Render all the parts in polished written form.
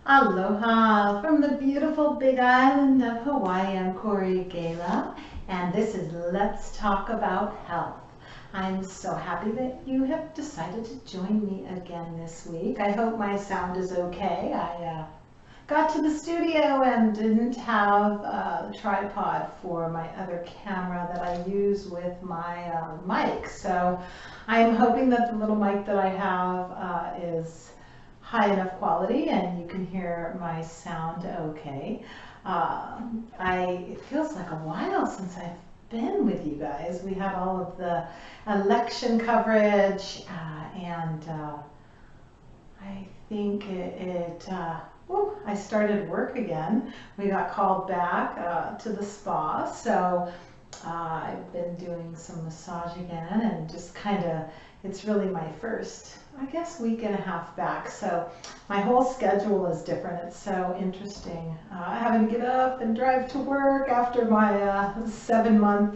Aloha from the beautiful Big Island of Hawaii. I'm Corey Gala, and this is Let's Talk About Health. I'm so happy that you have decided to join me again this week. I hope my sound is okay. I got to the studio and didn't have a tripod for my other camera that I use with my mic. So I'm hoping that the little mic that I have is high enough quality and you can hear my sound okay. It feels like a while since I've been with you guys. We had all of the election coverage and I think I started work again. We got called back to the spa, so I've been doing some massage again and just it's really my first, I guess, week and a half back. So my whole schedule is different. It's so interesting. Having to get up and drive to work after my 7-month,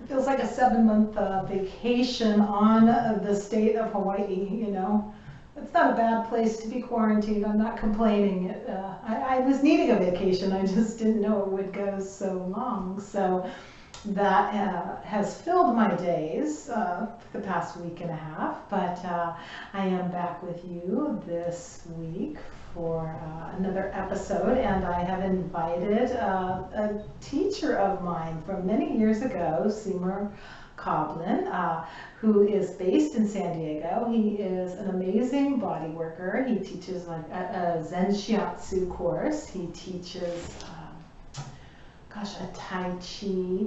feels like a 7-month vacation on the state of Hawaii, you know. It's not a bad place to be quarantined. I'm not complaining. I was needing a vacation. I just didn't know it would go so long. So that has filled my days the past week and a half. But I am back with you this week for another episode. And I have invited a teacher of mine from many years ago, Seymour Coblin, who is based in San Diego. He is an amazing body worker. He teaches like a Zen Shiatsu course. He teaches, a Tai Chi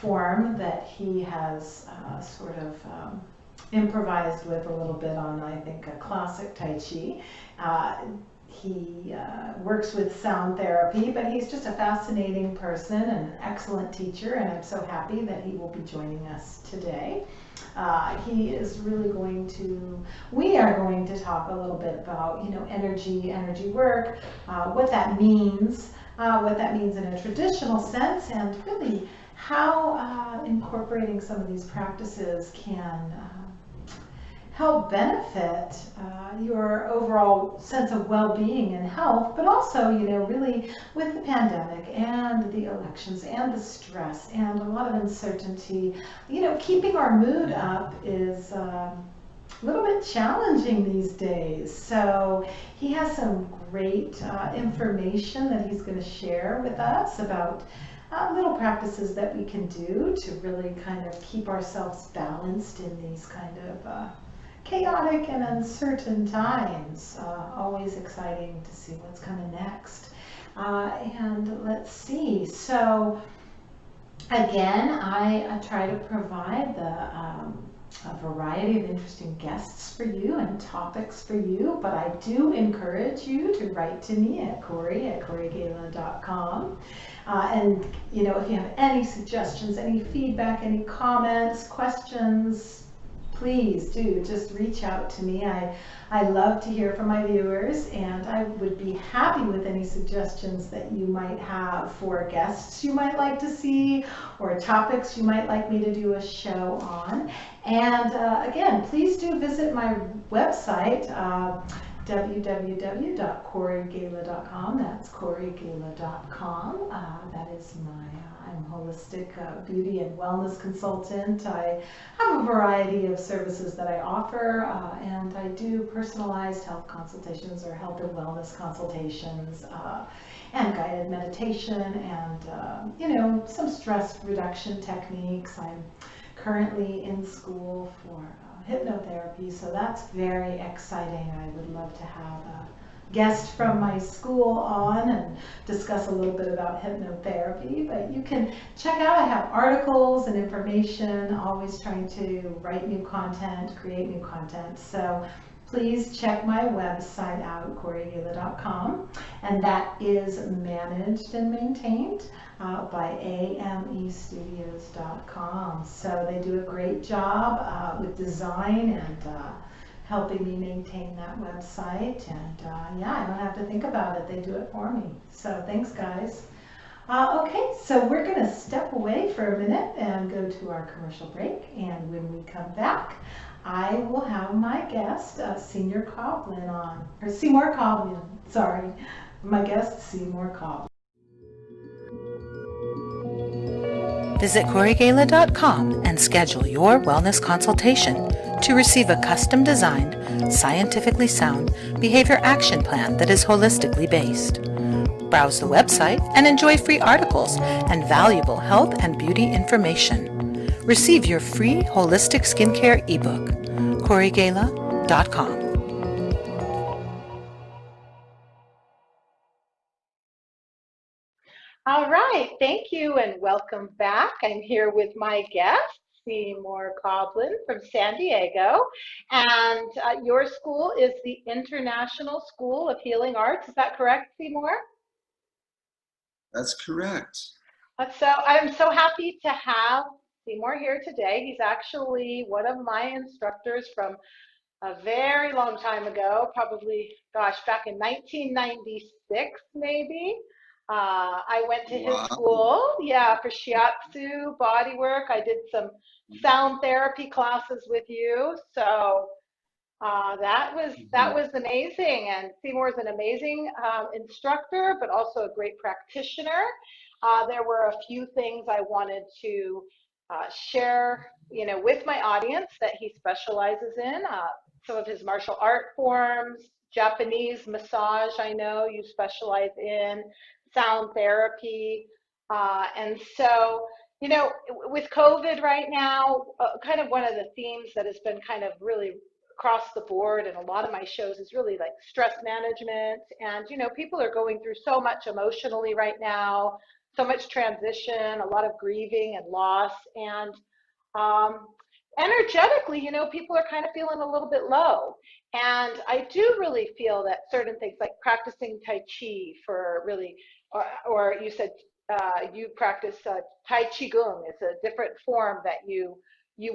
form that he has improvised with a little bit on, I think, a classic Tai Chi. He works with sound therapy, but he's just a fascinating person and an excellent teacher, and I'm so happy that he will be joining us today. We are going to talk a little bit about, energy work, what that means in a traditional sense, and really how incorporating some of these practices can help benefit your overall sense of well-being and health, but also, really with the pandemic and the elections and the stress and a lot of uncertainty, keeping our mood up is a little bit challenging these days. So he has some great information that he's going to share with us about little practices that we can do to really kind of keep ourselves balanced in these kind of chaotic and uncertain times. Always exciting to see what's coming next. And let's see. So again, I try to provide a variety of interesting guests for you and topics for you, but I do encourage you to write to me at corey@corygala.com. And if you have any suggestions, any feedback, any comments, questions, please do just reach out to me. I love to hear from my viewers, and I would be happy with any suggestions that you might have for guests you might like to see or topics you might like me to do a show on. And again, please do visit my website, www.corygala.com. That's corygala.com. That is I'm a holistic beauty and wellness consultant. I have a variety of services that I offer, and I do personalized health consultations or health and wellness consultations, and guided meditation, and some stress reduction techniques. I'm currently in school for hypnotherapy, so that's very exciting. I would love to have a guest from my school on and discuss a little bit about hypnotherapy. But you can check out, I have articles and information, always trying to write new content, create new content. So please check my website out, corygala.com, and that is managed and maintained by amestudios.com. So they do a great job with design and helping me maintain that website, and I don't have to think about it. They do it for me. So thanks, guys. Okay, so we're going to step away for a minute and go to our commercial break, and when we come back, I will have my guest, Senior Coblin on, or Seymour Coblin, sorry. My guest, Seymour Coblin. Visit CoreyGala.com and schedule your wellness consultation to receive a custom-designed, scientifically sound behavior action plan that is holistically based. Browse the website and enjoy free articles and valuable health and beauty information. Receive your free holistic skincare ebook. CoreyGala.com. All right, thank you and welcome back. I'm here with my guest, Seymour Coblin from San Diego. And your school is the International School of Healing Arts. Is that correct, Seymour? That's correct. So I'm so happy to have Seymour here today. He's actually one of my instructors from a very long time ago, probably, gosh, back in 1996, maybe. I went to his Wow. school, yeah, for shiatsu, body work. I did some sound therapy classes with you. So that Mhm. was amazing. And Seymour is an amazing instructor, but also a great practitioner. There were a few things I wanted to share, with my audience that he specializes in. Some of his martial art forms, Japanese massage. I know you specialize in sound therapy, and so. With COVID right now, kind of one of the themes that has been kind of really across the board and a lot of my shows is really like stress management. And people are going through so much emotionally right now, so much transition, a lot of grieving and loss. And um, energetically, people are kind of feeling a little bit low. And I do really feel that certain things like practicing Tai Chi for really, or you said you practice Tai Chi Gong. It's a different form that you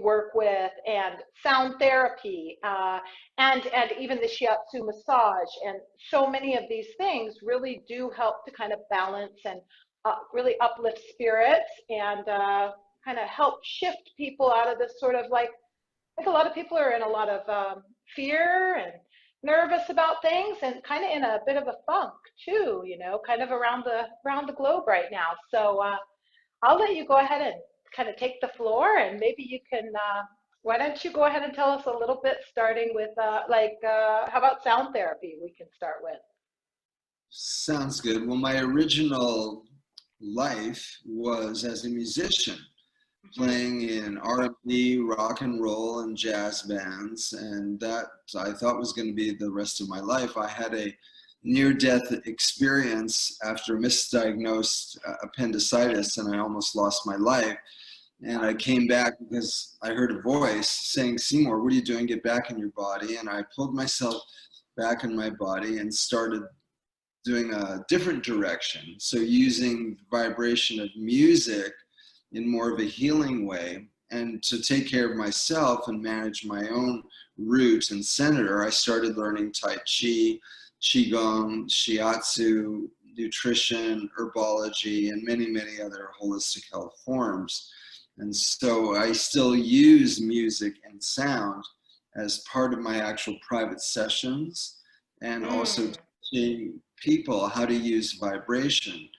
work with, and sound therapy, and even the shiatsu massage, and so many of these things really do help to kind of balance and really uplift spirits and kind of help shift people out of this sort of like a lot of people are in a lot of fear and nervous about things and kind of in a bit of a funk too, kind of around the globe right now. So I'll let you go ahead and kind of take the floor, and maybe you can. Why don't you go ahead and tell us a little bit, starting with how about sound therapy? We can start with. Sounds good. Well, my original life was as a musician, Mhm. playing in R&B, rock and roll, and jazz bands, and that I thought was going to be the rest of my life. I had a near-death experience after misdiagnosed appendicitis, and I almost lost my life. And I came back because I heard a voice saying, Seymour, what are you doing? Get back in your body. And I pulled myself back in my body and started doing a different direction. So using vibration of music in more of a healing way. And to take care of myself and manage my own root and center, I started learning Tai Chi, Qigong, Shiatsu, nutrition, herbology, and many, many other holistic health forms. And so I still use music and sound as part of my actual private sessions, and also Mm, teaching people how to use vibration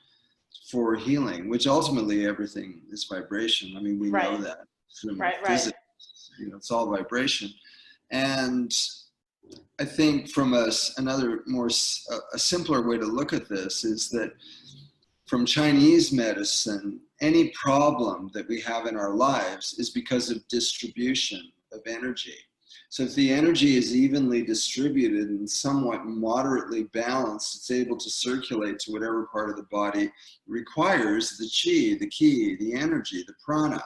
for healing, which ultimately everything is vibration. I mean, we know right, that from right. physics, it's all vibration. And I think from another more, a simpler way to look at this is that from Chinese medicine, any problem that we have in our lives is because of distribution of energy. So if the energy is evenly distributed and somewhat moderately balanced, it's able to circulate to whatever part of the body requires the qi, the ki, the energy, the prana,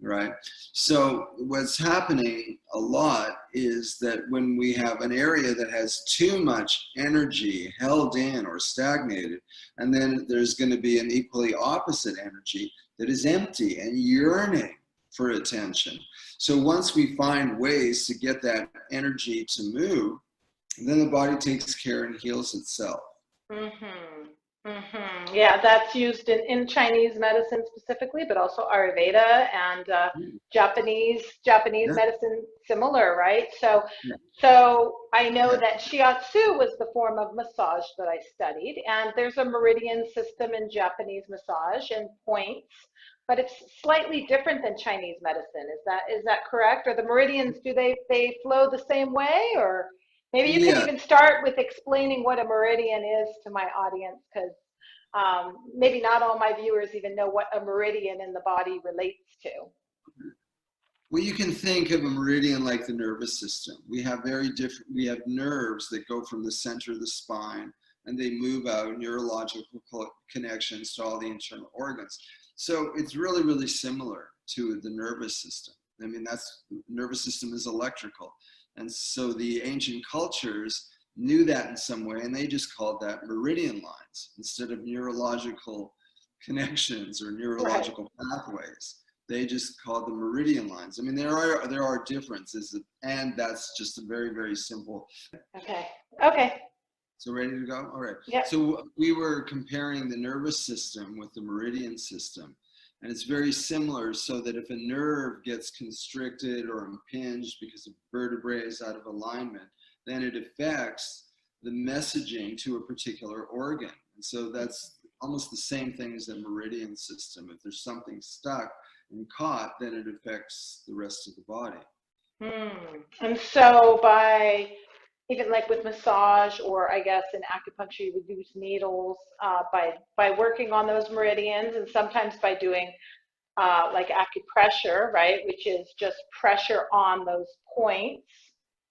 right? So what's happening a lot is that when we have an area that has too much energy held in or stagnated, and then there's going to be an equally opposite energy that is empty and yearning for attention. So once we find ways to get that energy to move, then the body takes care and heals itself. Mm-hmm. Yeah, that's used in Chinese medicine specifically, but also Ayurveda and Japanese Yeah, medicine similar, right? So, yeah, so I know yeah. that shiatsu was the form of massage that I studied, and there's a meridian system in Japanese massage and points, but it's slightly different than Chinese medicine. Is that correct? Or the meridians, do they flow the same way, or maybe you can Yeah. even start with explaining what a meridian is to my audience, because maybe not all my viewers even know what a meridian in the body relates to. Well, you can think of a meridian like the nervous system. We have nerves that go from the center of the spine and they move out neurological connections to all the internal organs. So it's really, really similar to the nervous system. I mean, nervous system is electrical. And so the ancient cultures knew that in some way, and they just called that meridian lines instead of neurological connections or Right. neurological pathways. They just called them meridian lines. I mean, there are differences, and that's just a very, very simple. Okay. Okay. So ready to go? All right. Yep. So we were comparing the nervous system with the meridian system, and it's very similar. So that if a nerve gets constricted or impinged because a vertebrae is out of alignment, then it affects the messaging to a particular organ. And so that's almost the same thing as the meridian system. If there's something stuck and caught, then it affects the rest of the body. And so by even like with massage, or I guess in acupuncture you would use needles, by working on those meridians, and sometimes by doing like acupressure, right, which is just pressure on those points,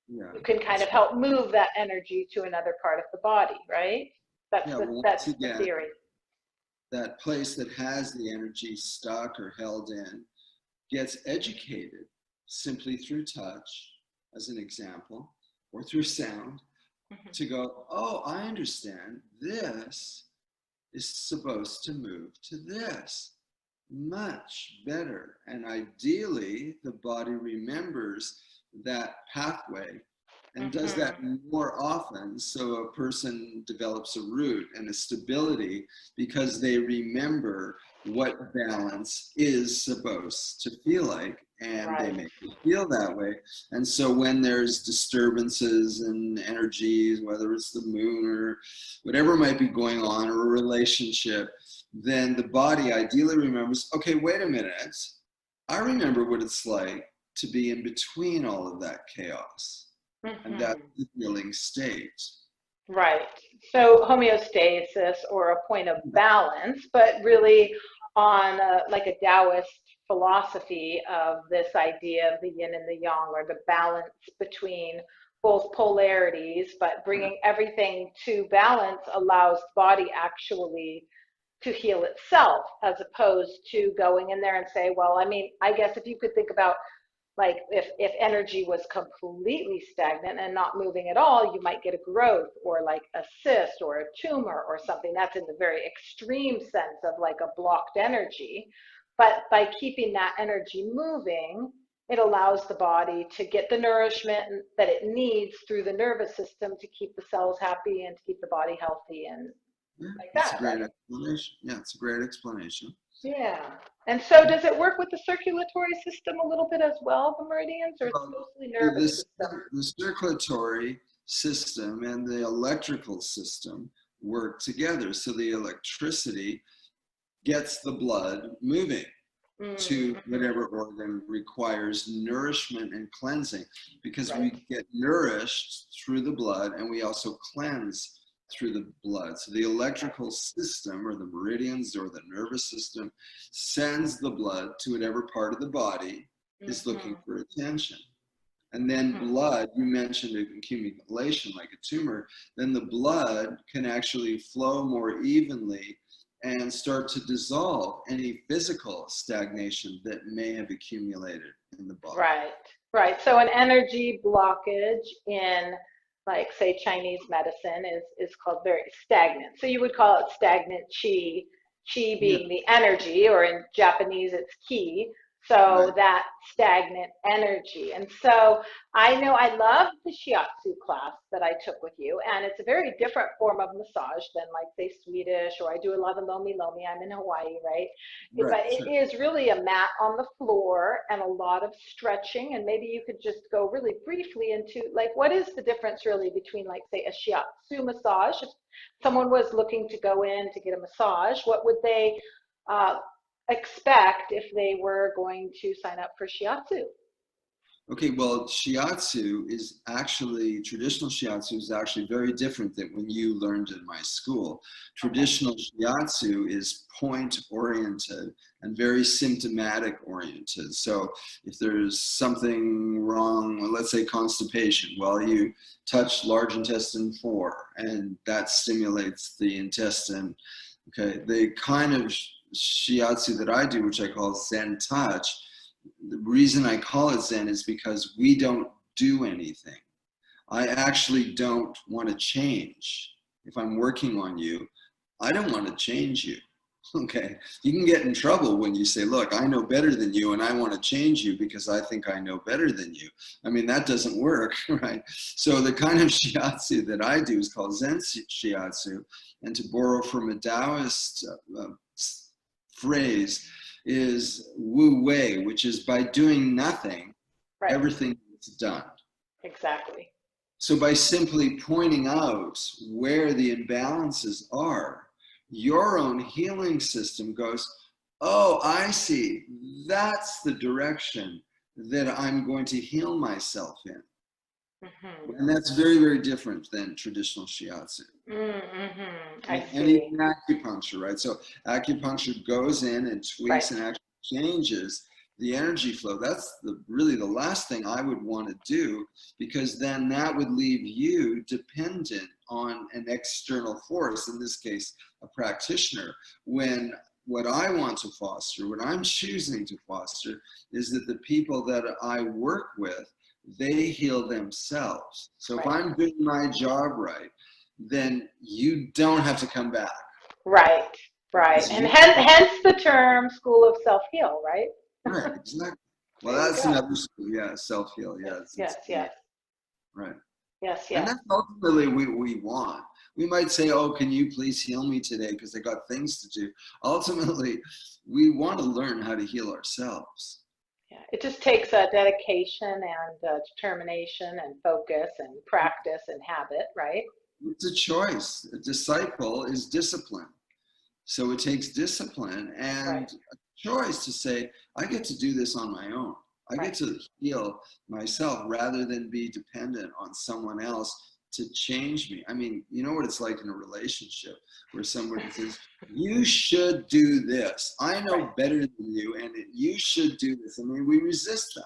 Yeah, you can kind that's of help move that energy to another part of the body, right? That's yeah. the Well, once that's the again, theory. that place that has the energy stuck or held in gets educated simply through touch, as an example, or through sound, Mhm. to go, oh, I understand. This is supposed to move to this. Much better. And ideally, the body remembers that pathway and does that Mhm. more often, so a person develops a root and a stability because they remember what balance is supposed to feel like, and they Right. make it feel that way. And so when there's disturbances and energies, whether it's the moon or whatever might be going on, or a relationship, then the body ideally remembers, okay, wait a minute, I remember what it's like to be in between all of that chaos, and that's Mhm. the healing state. Right. So homeostasis, or a point of balance, but really on like a Taoist philosophy of this idea of the yin and the yang, or the balance between both polarities, but bringing everything to balance allows the body actually to heal itself, as opposed to going in there and say, well, I mean, I guess if you could think about, like, if energy was completely stagnant and not moving at all, you might get a growth, or like a cyst or a tumor or something. That's in the very extreme sense of like a blocked energy. But by keeping that energy moving, it allows the body to get the nourishment that it needs through the nervous system to keep the cells happy and to keep the body healthy and Yeah, like that's a that, great right? explanation. Yeah, it's a great explanation. Yeah. And so does it work with the circulatory system a little bit as well, the meridians, or it's Well, mostly nervous system? the circulatory system and the electrical system work together. So the electricity gets the blood moving to Mm-hmm. whatever organ requires nourishment and cleansing, because Right. we get nourished through the blood and we also cleanse through the blood. So the electrical system, or the meridians or the nervous system, sends the blood to whatever part of the body is looking Mm-hmm. for attention. And then Mm-hmm. blood, you mentioned accumulation like a tumor, then the blood can actually flow more evenly and start to dissolve any physical stagnation that may have accumulated in the body. Right. Right. So an energy blockage in, like, say, Chinese medicine is called very stagnant. So you would call it stagnant qi, qi Yeah, being the energy, or in Japanese it's ki. So Right. that stagnant energy. And so I know I love the shiatsu class that I took with you, and it's a very different form of massage than, like, say, Swedish, or I do a lot of lomi lomi. I'm in Hawaii, right? Right. But it Sure. is really a mat on the floor and a lot of stretching. And maybe you could just go really briefly into, like, what is the difference really between, like, say, a shiatsu massage? If someone was looking to go in to get a massage, what would they uh, expect if they were going to sign up for shiatsu? Okay, well, shiatsu is actually, traditional shiatsu is actually very different than when you learned in my school. Okay. Traditional shiatsu is point oriented and very symptomatic oriented. So if there's something wrong, well, let's say constipation, well, you touch large intestine 4 and that stimulates the intestine. Okay, the kind of shiatsu that I do, which I call Zen touch, the reason I call it Zen is because we don't do anything. I actually don't want to change. If I'm working on you, I don't want to change you. Okay. You can get in trouble when you say, look, I know better than you and I want to change you because I think I know better than you. I mean, that doesn't work, right? So the kind of shiatsu that I do is called Zen shiatsu. And to borrow from a Taoist phrase, is Wu Wei, which is by doing nothing, Right. everything is done. Exactly. So by simply pointing out where the imbalances are, your own healing system goes, oh, I see, that's the direction that I'm going to heal myself in. Mm-hmm. And that's very, very different than traditional shiatsu. Mm-hmm. I And see. even acupuncture, right? So acupuncture goes in and Right. tweaks and actually changes the energy flow. That's really the last thing I would want to do, because then that would leave you dependent on an external force, in this case, a practitioner, when what I want to foster, what I'm choosing to foster, is that the people that I work with, they heal themselves. So if Right. I'm doing my job right, then you don't have to come back. Right. Right. It's And your hence the term School of Self-Heal, right? right, exactly. Well, There you that's go. another school, yeah, self-heal, Yes, yeah, yes, it's yes, right. yes, And yes. that's ultimately we want. We might say, oh, can you please heal me today because I got things to do. Ultimately, we want to learn how to heal ourselves. Yeah. It just takes a dedication and determination and focus and practice and habit, right? It's a choice. A disciple is discipline. So it takes discipline Right, and a choice to say, I get to do this on my own. I get right. to heal myself rather than be dependent on someone else to change me. I mean, you know what it's like in a relationship where somebody says, you should do this. I Right, know better than you, and you should do this. I mean, we resist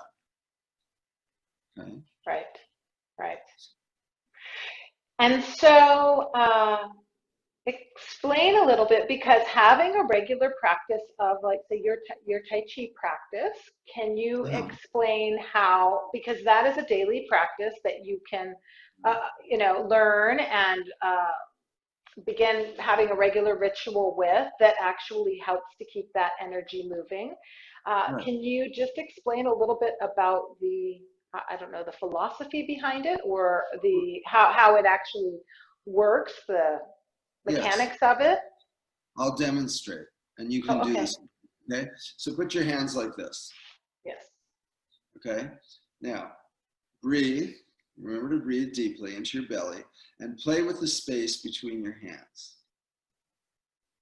that. Okay. right, right. And so, explain a little bit, because having a regular practice of, like, say, your Tai Chi practice, can you Yeah. explain how, because that is a daily practice that you can, learn and begin having a regular ritual with, that actually helps to keep that energy moving. Right. Can you just explain a little bit about the, I don't know, the philosophy behind it, or the how it actually works, the Yes. mechanics of it? I'll demonstrate, and you can Oh, do okay. this. Okay. So put your hands like this. Yes. Okay. Now, breathe. Remember to breathe deeply into your belly and play with the space between your hands.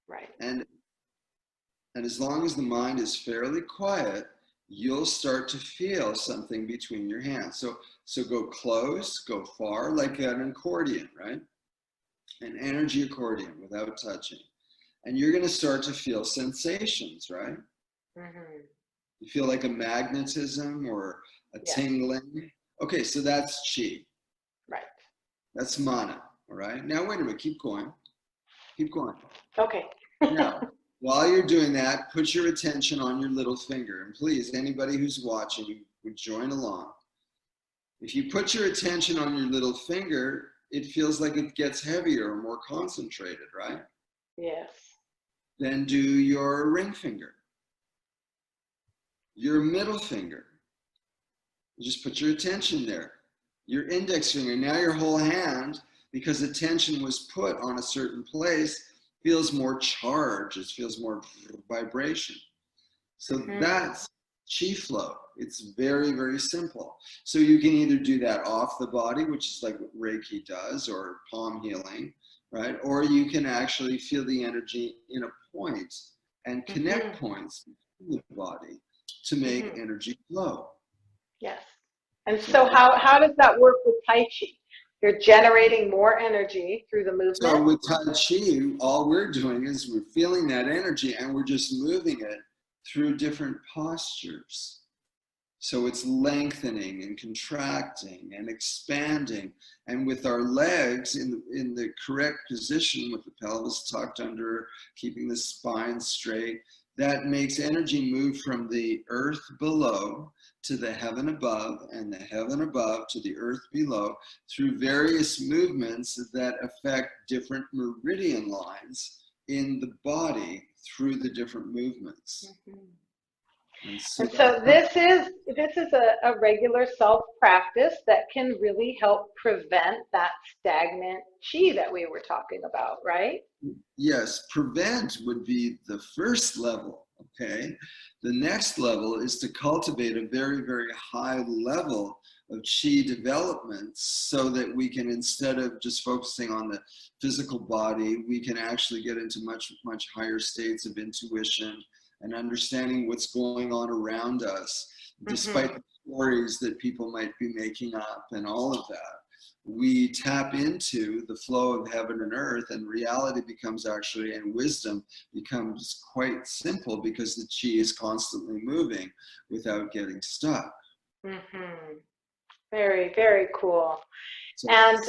Right. And as long as the mind is fairly quiet, you'll start to feel something between your hands. So go close, go far, like an accordion, right? An energy accordion without touching. And you're going to start to feel sensations, right? Mm-hmm. You feel like a magnetism or a Yes. tingling. Okay, so that's chi. Right. That's mana. All right. Now, wait a minute. Keep going. Keep going. Okay. Now, while you're doing that, put your attention on your little finger. And please, anybody who's watching would join along. If you put your attention on your little finger, it feels like it gets heavier or more concentrated, right? Yes. Then do your ring finger. your middle finger. You just put your attention there. Your index finger, now your whole hand, because attention was put on a certain place, feels more charged. It feels more vibration. So that's chi flow. It's very, very simple. So you can either do that off the body, which is like what Reiki does, or palm healing, right? Or you can actually feel the energy in a point and connect points in the body to make energy flow. Yes. And so how does that work with Tai Chi? You're generating more energy through the movement. So with Tai Chi, all we're doing is we're feeling that energy and we're just moving it through different postures. So it's lengthening and contracting and expanding. And with our legs in the correct position, with the pelvis tucked under, keeping the spine straight, that makes energy move from the earth below to the heaven above, and the heaven above to the earth below, through various movements that affect different meridian lines in the body through the different movements. And so this is a regular self-practice that can really help prevent that stagnant chi that we were talking about, right? Yes, prevent would be the first level, okay? The next level is to cultivate a very, very high level of chi development so that we can, instead of just focusing on the physical body, we can actually get into much, much higher states of intuition and understanding what's going on around us, despite the stories that people might be making up and all of that. We tap into the flow of heaven and earth, and reality becomes actually, and wisdom becomes quite simple because the chi is constantly moving without getting stuck. Very, very cool. So And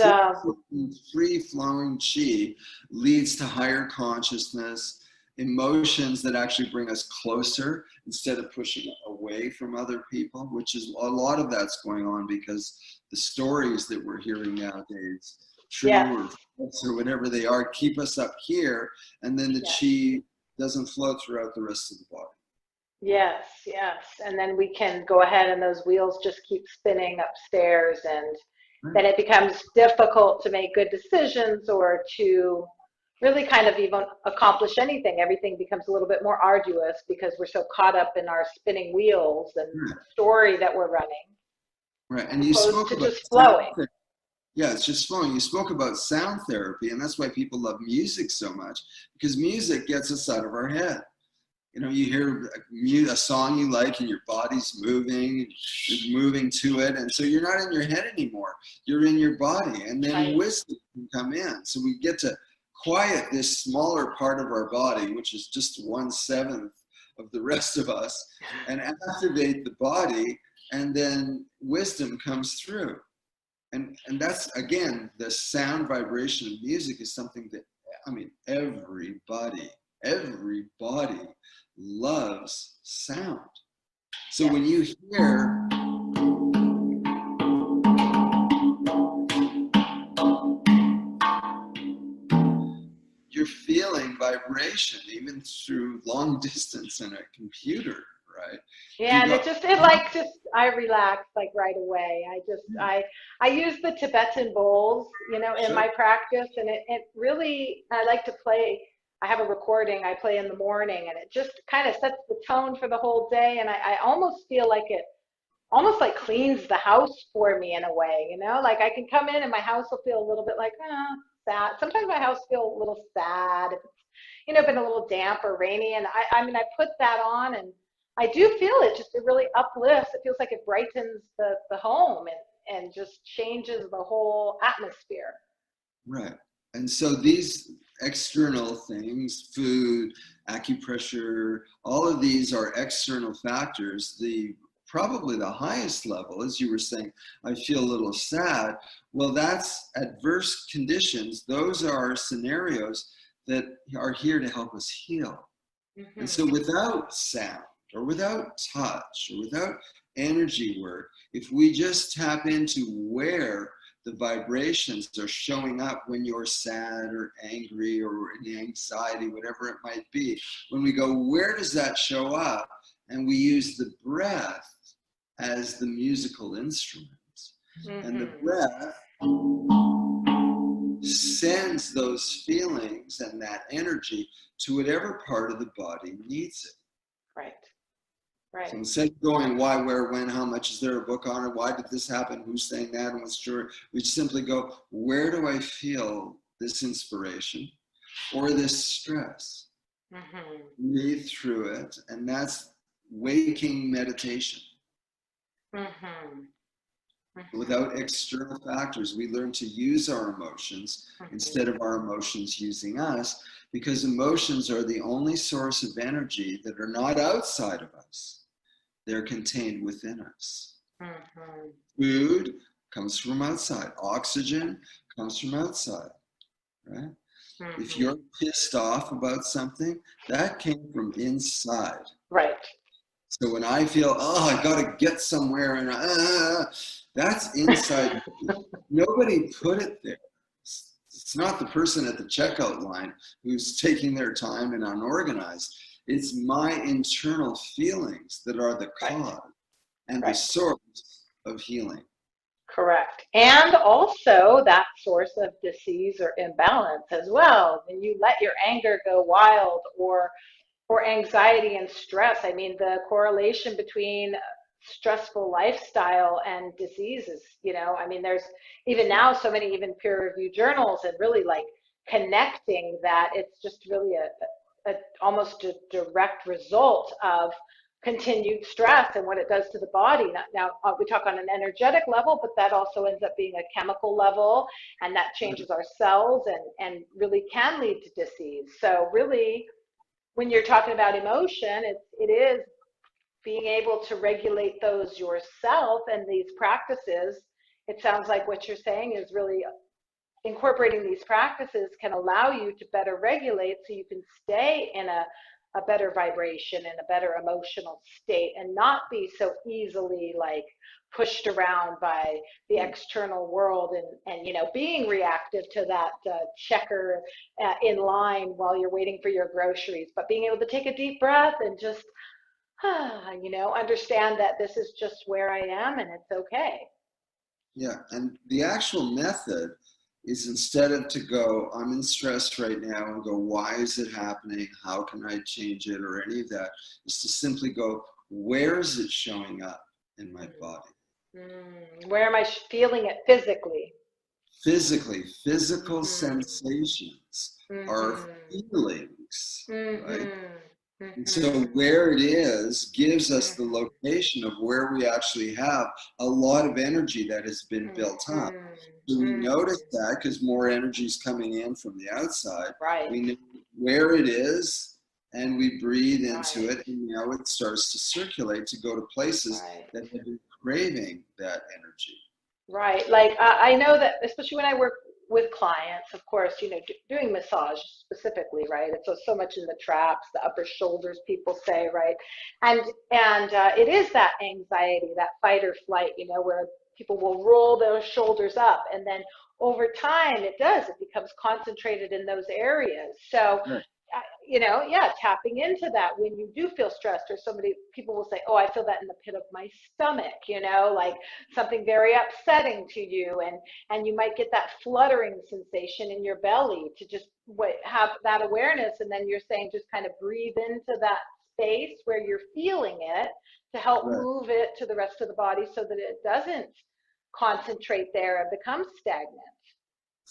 free-flowing chi leads to higher consciousness, emotions that actually bring us closer instead of pushing away from other people, which is a lot of that's going on because the stories that we're hearing nowadays, true or false or whatever they are, keep us up here, and then the chi doesn't flow throughout the rest of the body. Yes, yes. And then we can go ahead and those wheels just keep spinning upstairs, and then it becomes difficult to make good decisions or to really kind of even accomplish anything. Everything becomes a little bit more arduous because we're so caught up in our spinning wheels and the story that we're running. Right, and you spoke about just flowing. Yeah, it's just flowing. You spoke about sound therapy, and that's why people love music so much, because music gets us out of our head. You know, you hear a song you like and your body's moving, you're moving to it, and so you're not in your head anymore. You're in your body, and then wisdom can come in. So we get to quiet this smaller part of our body, which is just 1/7 of the rest of us, and activate the body, and then wisdom comes through. And that's, again, the sound vibration of music is something that, I mean, everybody loves sound. So when you hear you're feeling vibration even through long distance in a computer, right? Yeah, and I relax like right away. I use the Tibetan bowls, you know, in my practice, and it really, I like to play. I have a recording I play in the morning, and it just kind of sets the tone for the whole day, and I almost feel like it almost like cleans the house for me in a way, you know, like I can come in and my house will feel a little bit like, sad. Sometimes my house feels a little sad, if it's, you know, been a little damp or rainy, and I mean, I put that on, and I do feel it really uplifts. It feels like it brightens the home and just changes the whole atmosphere. Right. And so these external things, food, acupressure, all of these are external factors. Probably the highest level, as you were saying, I feel a little sad. Well, that's adverse conditions. Those are scenarios that are here to help us heal. And so without sound or without touch or without energy work, if we just tap into where the vibrations are showing up when you're sad or angry or in anxiety, whatever it might be, when we go, where does that show up? And we use the breath as the musical instrument. And the breath sends those feelings and that energy to whatever part of the body needs it. Right. Right. So instead of going why, where, when, how much, is there a book on it, why did this happen, who's saying that, and what's true, we simply go, where do I feel this inspiration or this stress? Breathe through it, and that's waking meditation. Without external factors, we learn to use our emotions instead of our emotions using us, because emotions are the only source of energy that are not outside of us. They're contained within us. Food comes from outside. Oxygen comes from outside, right? If you're pissed off about something, that came from inside. Right. So when I feel, oh, I got to get somewhere, and that's inside. Nobody put it there. It's not the person at the checkout line who's taking their time and unorganized. It's my internal feelings that are the cause and the source of healing. Correct. And also that source of disease or imbalance as well. When you let your anger go wild, or anxiety and stress, I mean, the correlation between stressful lifestyle and diseases, I mean, there's even now so many even peer-reviewed journals, and really like connecting that it's just really almost a direct result of continued stress and what it does to the body. Now we talk on an energetic level, but that also ends up being a chemical level, and that changes our cells and really can lead to disease. So really, when you're talking about emotion, it is being able to regulate those yourself, and these practices, it sounds like what you're saying is really incorporating these practices can allow you to better regulate, so you can stay in a better vibration and a better emotional state, and not be so easily like pushed around by the external world, and being reactive to that checker in line while you're waiting for your groceries, but being able to take a deep breath and just understand that this is just where I am and it's okay. Yeah, and the actual method is, instead of to go, I'm in stress right now, and go, why is it happening? How can I change it? Or any of that, is to simply go, where is it showing up in my body? Where am I feeling it physically? Physically, physical sensations are feelings, right? And so where it is gives us the location of where we actually have a lot of energy that has been built up. So we notice that because more energy is coming in from the outside. Right. We know where it is, and we breathe into it, and now it starts to circulate to go to places that have been craving that energy. Right. Like I know that, especially when I work with clients, of course, doing massage specifically, right? It's so much in the traps, the upper shoulders, people say, right? And it is that anxiety, that fight or flight, where people will roll those shoulders up, and then over time it becomes concentrated in those areas. So tapping into that when you do feel stressed, or people will say, oh, I feel that in the pit of my stomach, like something very upsetting to you, and you might get that fluttering sensation in your belly, to just have that awareness. And then you're saying, just kind of breathe into that space where you're feeling it, to help move it to the rest of the body, so that it doesn't concentrate there and become stagnant.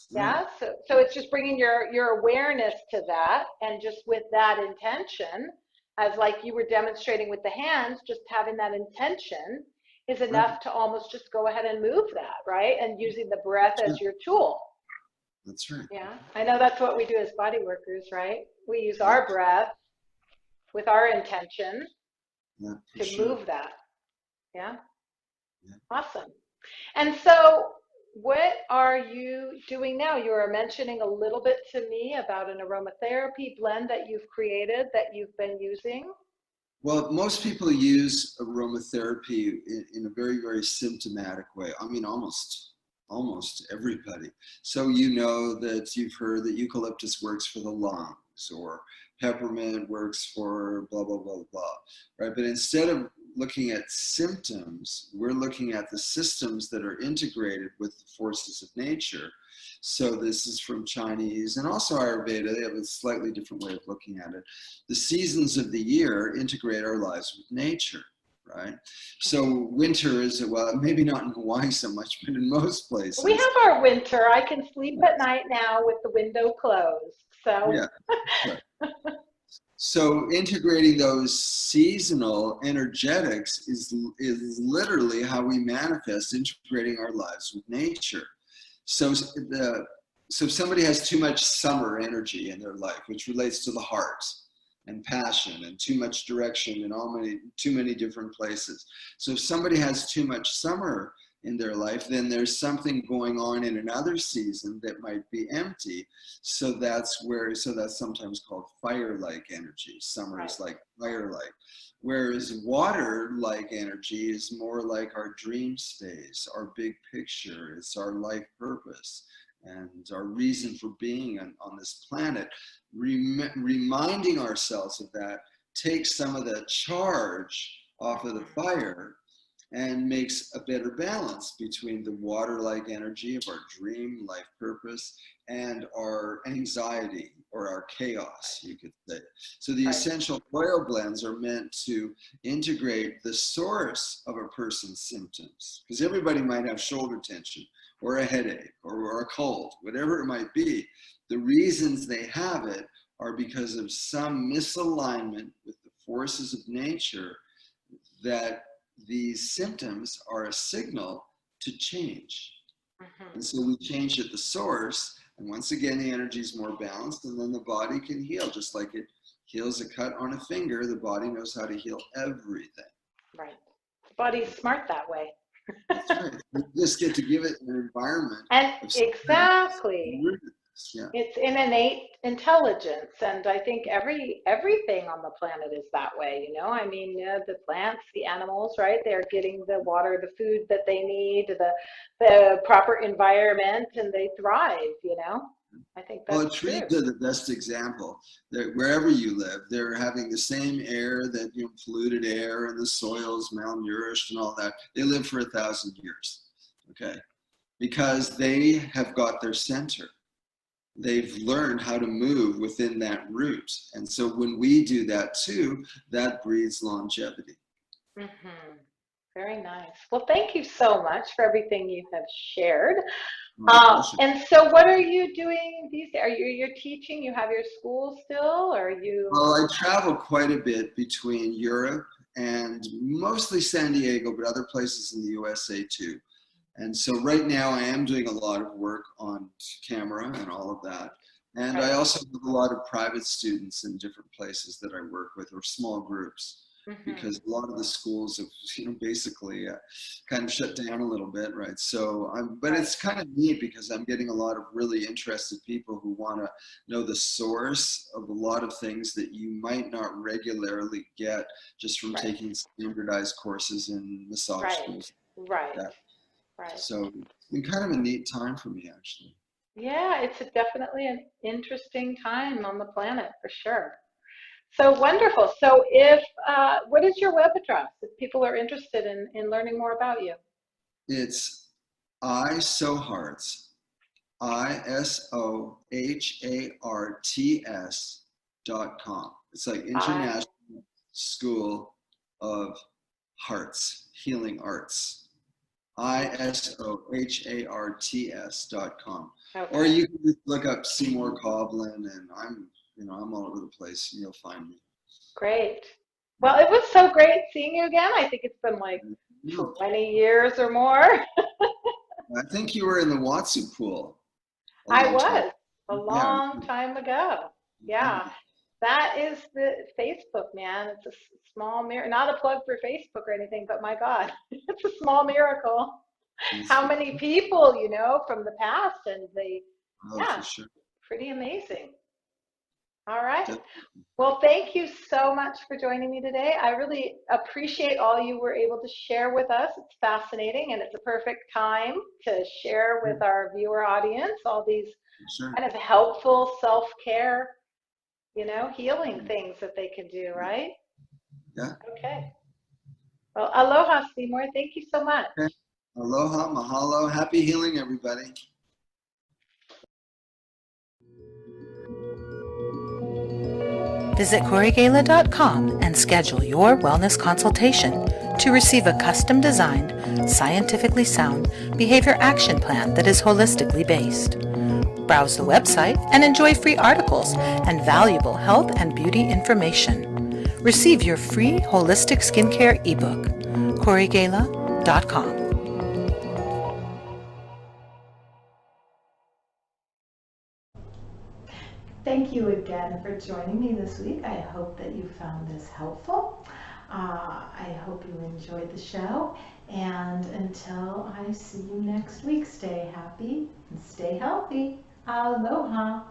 Yeah, so it's just bringing your awareness to that, and just with that intention, as like you were demonstrating with the hands, just having that intention is enough to almost just go ahead and move that, right? And using the breath as your tool. That's right. Yeah, I know that's what we do as body workers, right? We use our breath with our intention to move that. Yeah, awesome. And so, what are you doing now? You were mentioning a little bit to me about an aromatherapy blend that you've created, that you've been using. Well, most people use aromatherapy in a very, very symptomatic way. I mean, almost everybody. So that you've heard that eucalyptus works for the lungs, lungs, or peppermint works for blah, blah, blah, blah, right? But instead of looking at symptoms, we're looking at the systems that are integrated with the forces of nature. So this is from Chinese and also Ayurveda. They have a slightly different way of looking at it. The seasons of the year integrate our lives with nature, right? So winter is, well, maybe not in Hawaii so much, but in most places. We have our winter. I can sleep at night now with the window closed. So Yeah. Right. So integrating those seasonal energetics is literally how we manifest integrating our lives with nature. So so if somebody has too much summer energy in their life, which relates to the heart and passion and too much direction in too many different places. So if somebody has too much summer in their life, then there's something going on in another season that might be empty. So that's sometimes called fire-like energy. Summer is like fire-like. Whereas water-like energy is more like our dream space, our big picture. It's our life purpose and our reason for being on this planet. Reminding ourselves of that takes some of the charge off of the fire and makes a better balance between the water-like energy of our dream life purpose and our anxiety or our chaos, you could say. So the essential oil blends are meant to integrate the source of a person's symptoms, because everybody might have shoulder tension or a headache or a cold, whatever it might be. The reasons they have it are because of some misalignment with the forces of nature, that these symptoms are a signal to change. And so we change at the source, and once again the energy is more balanced, and then the body can heal. Just like it heals a cut on a finger, the body knows how to heal everything. Right. The body's smart that way. That's right. You just get to give it an environment. And exactly. Yeah. It's an innate intelligence, and I think everything on the planet is that way. You know, I mean, the plants, the animals, right? They're getting the water, the food that they need, the proper environment, and they thrive. You know, I think that's Well, trees true. are the best example. That wherever you live, they're having the same air, that polluted air, and the soil's malnourished and all that. They live for 1,000 years, okay? Because they have got their center. They've learned how to move within that root. And so when we do that too, that breeds longevity. Very nice. Well, thank you so much for everything you have shared. And so what are you doing these days? You're teaching? You have your school still, or are you? Well, I travel quite a bit between Europe and mostly San Diego, but other places in the USA too. And so right now I am doing a lot of work on camera and all of that. And I also have a lot of private students in different places that I work with, or small groups, because a lot of the schools have, basically kind of shut down a little bit, right? So, but it's kind of neat because I'm getting a lot of really interested people who want to know the source of a lot of things that you might not regularly get just from taking standardized courses in massage schools. Right. So it's been kind of a neat time for me, actually. Yeah, it's definitely an interesting time on the planet for sure. So wonderful. So what is your web address if people are interested in learning more about you? It's ISOHARTS, ISOHARTS.com. It's like International School of Hearts, Healing Arts. ISOHARTS.com. Or you can just look up Seymour Coblin, and I'm all over the place, and you'll find me. Great. Well, it was so great seeing you again. I think it's been like 20 years or more. I think you were in the Watsu pool. I was a long time ago. Yeah. That is the Facebook, man. It's a small miracle. Not a plug for Facebook or anything, but my God, it's a small miracle. How many people, from the past, and for sure. Pretty amazing. All right. Well, thank you so much for joining me today. I really appreciate all you were able to share with us. It's fascinating, and it's a perfect time to share with our viewer audience all these kind of helpful self-care healing things that they can do, right? Yeah. Okay. Well, aloha, Seymour. Thank you so much. Okay. Aloha, mahalo, happy healing, everybody. Visit CoreyGala.com and schedule your wellness consultation to receive a custom-designed, scientifically sound behavior action plan that is holistically based. Browse the website and enjoy free articles and valuable health and beauty information. Receive your free holistic skincare ebook, CoreyGala.com. Thank you again for joining me this week. I hope that you found this helpful. I hope you enjoyed the show. And until I see you next week, stay happy and stay healthy. Aloha.